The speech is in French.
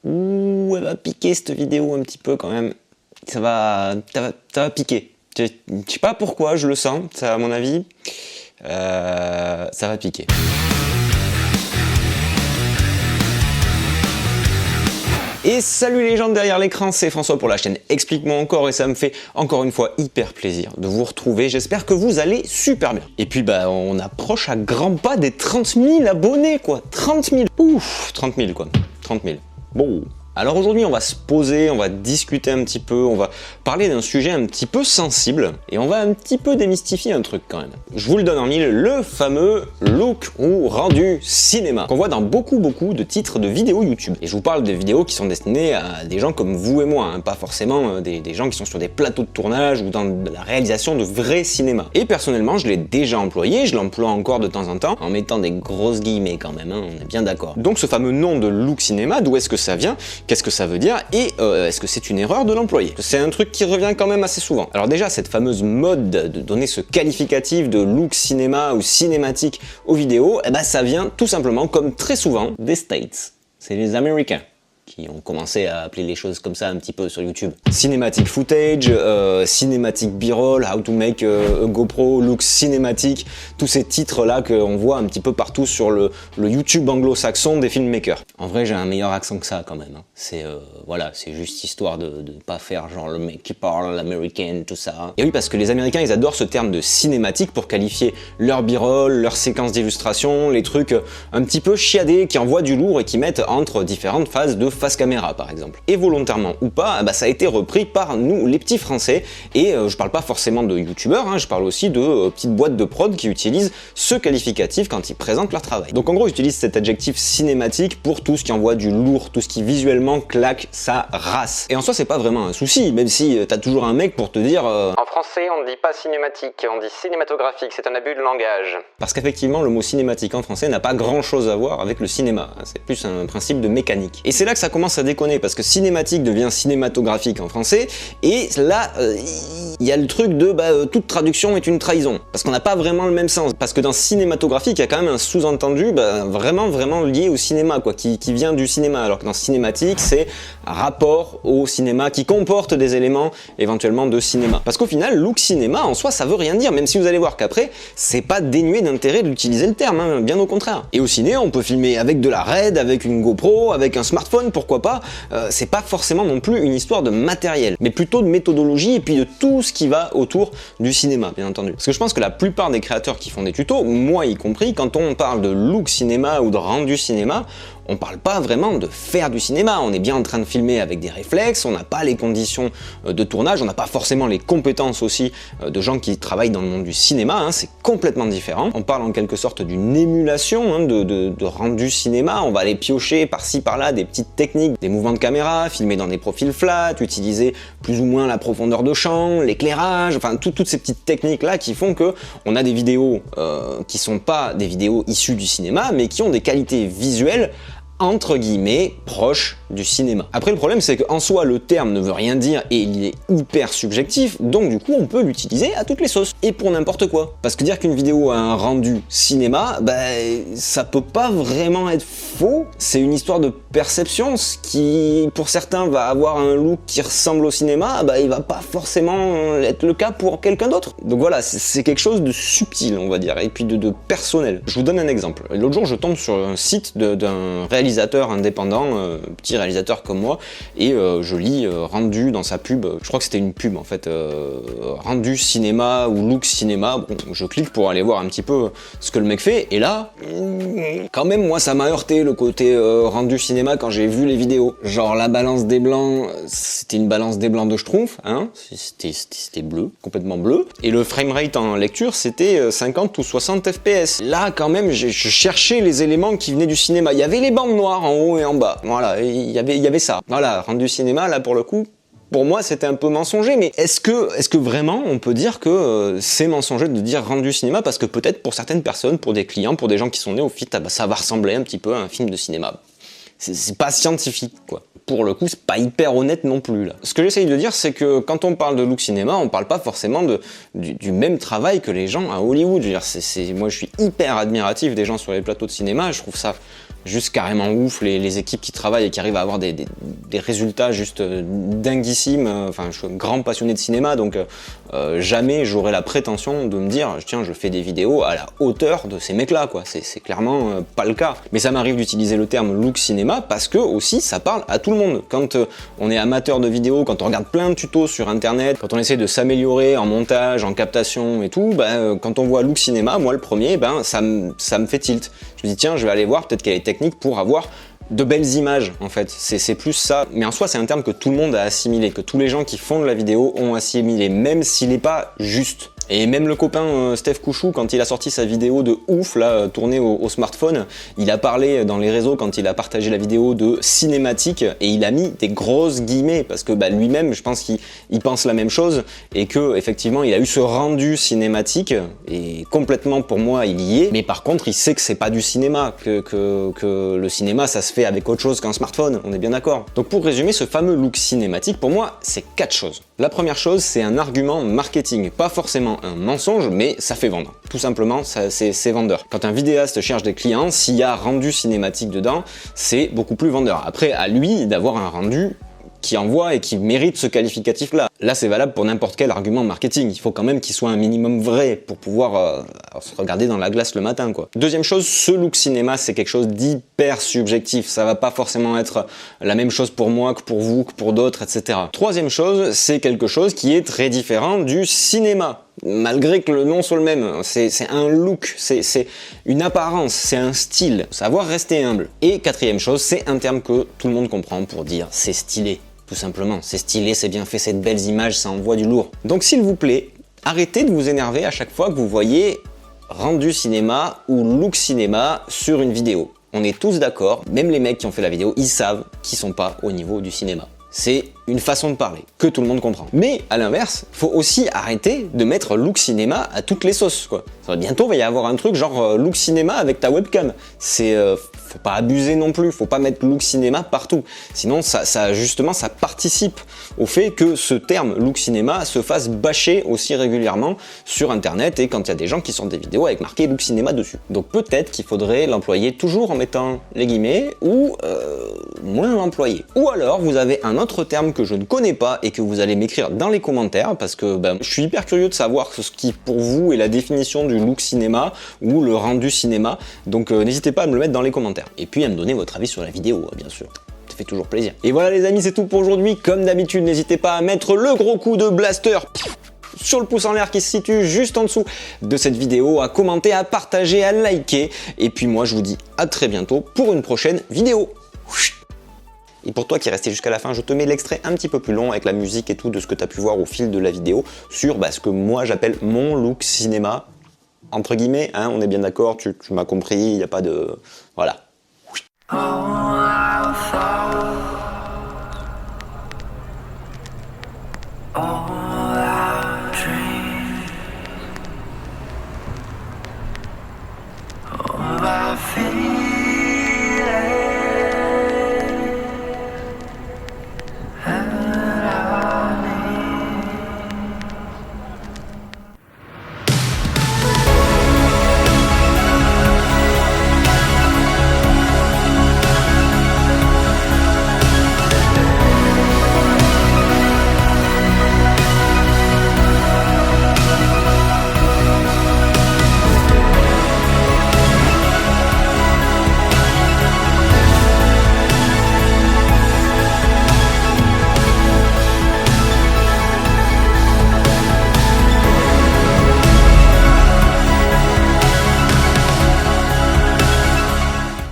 ouh, elle va piquer cette vidéo un petit peu quand même. Ça va piquer. Je sais pas pourquoi, je le sens, ça à mon avis, ça va piquer. Et salut les gens derrière l'écran, c'est François pour la chaîne Explique-moi encore et ça me fait encore une fois hyper plaisir de vous retrouver. J'espère que vous allez super bien. Et puis on approche à grands pas des 30 000 abonnés quoi. 30 000. Ouf, 30 000 quoi. 30 000. Bon. Alors aujourd'hui on va se poser, on va discuter un petit peu, on va parler d'un sujet un petit peu sensible et on va un petit peu démystifier un truc quand même. Je vous le donne en mille, le fameux look ou rendu cinéma qu'on voit dans beaucoup de titres de vidéos YouTube. Et je vous parle de vidéos qui sont destinées à des gens comme vous et moi, hein, pas forcément des gens qui sont sur des plateaux de tournage ou dans la réalisation de vrais cinémas. Et personnellement je l'ai déjà employé, je l'emploie encore de temps en temps en mettant des grosses guillemets quand même, hein, on est bien d'accord. Donc ce fameux nom de look cinéma, d'où est-ce que ça vient? Qu'est-ce que ça veut dire et est-ce que c'est une erreur de l'employer? C'est un truc qui revient quand même assez souvent. Alors déjà, cette fameuse mode de donner ce qualificatif de look cinéma ou cinématique aux vidéos, eh ben, ça vient tout simplement, comme très souvent, des States. C'est les Américains qui ont commencé à appeler les choses comme ça un petit peu sur YouTube. Cinematic footage, cinematic b-roll, how to make a GoPro look cinématique, tous ces titres-là qu'on voit un petit peu partout sur le YouTube anglo-saxon des filmmakers. En vrai, j'ai un meilleur accent que ça quand même. Hein. C'est voilà, c'est juste histoire de pas faire genre le mec qui parle l'américain, tout ça. Et oui, parce que les Américains, ils adorent ce terme de cinématique pour qualifier leur b-roll, leur séquence d'illustration, les trucs un petit peu chiadés qui envoient du lourd et qui mettent entre différentes phases de face caméra par exemple. Et volontairement ou pas, bah, ça a été repris par nous les petits français et je parle pas forcément de youtubeurs, hein, je parle aussi de petites boîtes de prod qui utilisent ce qualificatif quand ils présentent leur travail. Donc en gros, ils utilisent cet adjectif cinématique pour tout ce qui envoie du lourd, tout ce qui visuellement claque sa race. Et en soi, c'est pas vraiment un souci, même si t'as toujours un mec pour te dire en français, on ne dit pas cinématique, on dit cinématographique, c'est un abus de langage. Parce qu'effectivement, le mot cinématique en français n'a pas grand chose à voir avec le cinéma, c'est plus un principe de mécanique. Et c'est là que ça commence à déconner parce que cinématique devient cinématographique en français et là il y a le truc de toute traduction est une trahison parce qu'on n'a pas vraiment le même sens, parce que dans cinématographique il y a quand même un sous-entendu vraiment lié au cinéma quoi, qui vient du cinéma, alors que dans cinématique c'est rapport au cinéma qui comporte des éléments éventuellement de cinéma. Parce qu'au final look cinéma en soi ça veut rien dire, même si vous allez voir qu'après c'est pas dénué d'intérêt d'utiliser le terme, hein, bien au contraire. Et au ciné on peut filmer avec de la RED, avec une GoPro, avec un smartphone, pourquoi pas, c'est pas forcément non plus une histoire de matériel, mais plutôt de méthodologie et puis de tout ce qui va autour du cinéma, bien entendu. Parce que je pense que la plupart des créateurs qui font des tutos, moi y compris, quand on parle de look cinéma ou de rendu cinéma, on parle pas vraiment de faire du cinéma, on est bien en train de filmer avec des réflexes, on n'a pas les conditions de tournage, on n'a pas forcément les compétences aussi de gens qui travaillent dans le monde du cinéma, hein, c'est complètement différent. On parle en quelque sorte d'une émulation hein, de rendu cinéma, on va aller piocher par-ci par-là des petites techniques, des mouvements de caméra, filmer dans des profils flats, utiliser plus ou moins la profondeur de champ, l'éclairage, enfin toutes ces petites techniques là qui font que on a des vidéos qui sont pas des vidéos issues du cinéma, mais qui ont des qualités visuelles entre guillemets proche du cinéma. Après le problème c'est qu'en soi le terme ne veut rien dire et il est hyper subjectif, donc du coup on peut l'utiliser à toutes les sauces et pour n'importe quoi. Parce que dire qu'une vidéo a un rendu cinéma, ça peut pas vraiment être faux, c'est une histoire de perception, ce qui pour certains va avoir un look qui ressemble au cinéma, il va pas forcément être le cas pour quelqu'un d'autre. Donc voilà, c'est quelque chose de subtil on va dire, et puis de personnel. Je vous donne un exemple. L'autre jour je tombe sur un site d'un réalisateur indépendant, petit réalisateur comme moi, et je lis rendu dans sa pub, je crois que c'était une pub en fait, rendu cinéma ou look cinéma, bon, je clique pour aller voir un petit peu ce que le mec fait, et là, quand même moi ça m'a heurté le côté rendu cinéma quand j'ai vu les vidéos. Genre la balance des blancs, c'était une balance des blancs de Schtroumpf, hein, c'était bleu, complètement bleu, et le framerate en lecture c'était 50 ou 60 fps. Là quand même je cherchais les éléments qui venaient du cinéma, il y avait les bandes noires en haut et en bas, voilà, il y avait ça. Voilà, rendu cinéma, là pour le coup, pour moi c'était un peu mensonger, mais est-ce que vraiment on peut dire que c'est mensonger de dire rendu cinéma, parce que peut-être pour certaines personnes, pour des clients, pour des gens qui sont néophytes, ça va ressembler un petit peu à un film de cinéma. C'est pas scientifique quoi. Pour le coup, c'est pas hyper honnête non plus là. Ce que j'essaye de dire, c'est que quand on parle de look cinéma, on parle pas forcément du même travail que les gens à Hollywood. Je veux dire, moi je suis hyper admiratif des gens sur les plateaux de cinéma, je trouve ça juste carrément ouf, les équipes qui travaillent et qui arrivent à avoir des résultats juste dinguissimes. Enfin, je suis un grand passionné de cinéma, donc jamais j'aurais la prétention de me dire tiens, je fais des vidéos à la hauteur de ces mecs-là, quoi. C'est clairement pas le cas. Mais ça m'arrive d'utiliser le terme look cinéma parce que aussi ça parle à tout le monde. Quand on est amateur de vidéos, quand on regarde plein de tutos sur internet, quand on essaie de s'améliorer en montage, en captation et tout, quand on voit look cinéma, moi le premier, ça me fait tilt. Je me dis tiens, je vais aller voir peut-être qu'il y a des techniques pour avoir de belles images en fait, c'est plus ça. Mais en soi c'est un terme que tout le monde a assimilé, que tous les gens qui font de la vidéo ont assimilé, même s'il n'est pas juste. Et même le copain Steph Couchou, quand il a sorti sa vidéo de ouf, là, tournée au smartphone, il a parlé dans les réseaux quand il a partagé la vidéo de cinématique, et il a mis des grosses guillemets, parce que lui-même, je pense qu'il pense la même chose, et que effectivement il a eu ce rendu cinématique, et complètement pour moi il y est, mais par contre il sait que c'est pas du cinéma, que le cinéma ça se fait avec autre chose qu'un smartphone, on est bien d'accord. Donc pour résumer, ce fameux look cinématique, pour moi, c'est 4 choses. La première chose, c'est un argument marketing, pas forcément un mensonge, mais ça fait vendre. Tout simplement, c'est vendeur. Quand un vidéaste cherche des clients, s'il y a rendu cinématique dedans, c'est beaucoup plus vendeur. Après, à lui d'avoir un rendu qui envoie et qui mérite ce qualificatif-là. Là, c'est valable pour n'importe quel argument marketing. Il faut quand même qu'il soit un minimum vrai pour pouvoir se regarder dans la glace le matin, quoi. Deuxième chose, ce look cinéma, c'est quelque chose d'hyper subjectif. Ça va pas forcément être la même chose pour moi que pour vous, que pour d'autres, etc. Troisième chose, c'est quelque chose qui est très différent du cinéma. Malgré que le nom soit le même, c'est un look, c'est une apparence, c'est un style, savoir rester humble. Et quatrième chose, c'est un terme que tout le monde comprend pour dire c'est stylé. Tout simplement, c'est stylé, c'est bien fait, c'est de belles images, ça envoie du lourd. Donc s'il vous plaît, arrêtez de vous énerver à chaque fois que vous voyez rendu cinéma ou look cinéma sur une vidéo. On est tous d'accord, même les mecs qui ont fait la vidéo, ils savent qu'ils sont pas au niveau du cinéma. C'est une façon de parler, que tout le monde comprend. Mais à l'inverse, il faut aussi arrêter de mettre look cinéma à toutes les sauces, quoi. Bientôt, il va y avoir un truc genre look cinéma avec ta webcam. Faut pas abuser non plus, faut pas mettre look cinéma partout. Sinon, justement, ça participe au fait que ce terme look cinéma se fasse bâcher aussi régulièrement sur internet et quand il y a des gens qui sortent des vidéos avec marqué look cinéma dessus. Donc peut-être qu'il faudrait l'employer toujours en mettant les guillemets ou moins l'employer. Ou alors, vous avez un autre terme que je ne connais pas et que vous allez m'écrire dans les commentaires parce que je suis hyper curieux de savoir ce qui pour vous est la définition du look cinéma ou le rendu cinéma. Donc n'hésitez pas à me le mettre dans les commentaires. Et puis à me donner votre avis sur la vidéo, bien sûr. Ça fait toujours plaisir. Et voilà les amis, c'est tout pour aujourd'hui. Comme d'habitude, n'hésitez pas à mettre le gros coup de blaster sur le pouce en l'air qui se situe juste en dessous de cette vidéo, à commenter, à partager, à liker. Et puis moi, je vous dis à très bientôt pour une prochaine vidéo. Et pour toi qui est resté jusqu'à la fin, je te mets l'extrait un petit peu plus long avec la musique et tout de ce que tu as pu voir au fil de la vidéo sur ce que moi j'appelle mon look cinéma. Entre guillemets, hein, on est bien d'accord, tu m'as compris, il n'y a pas de... Voilà. Oh,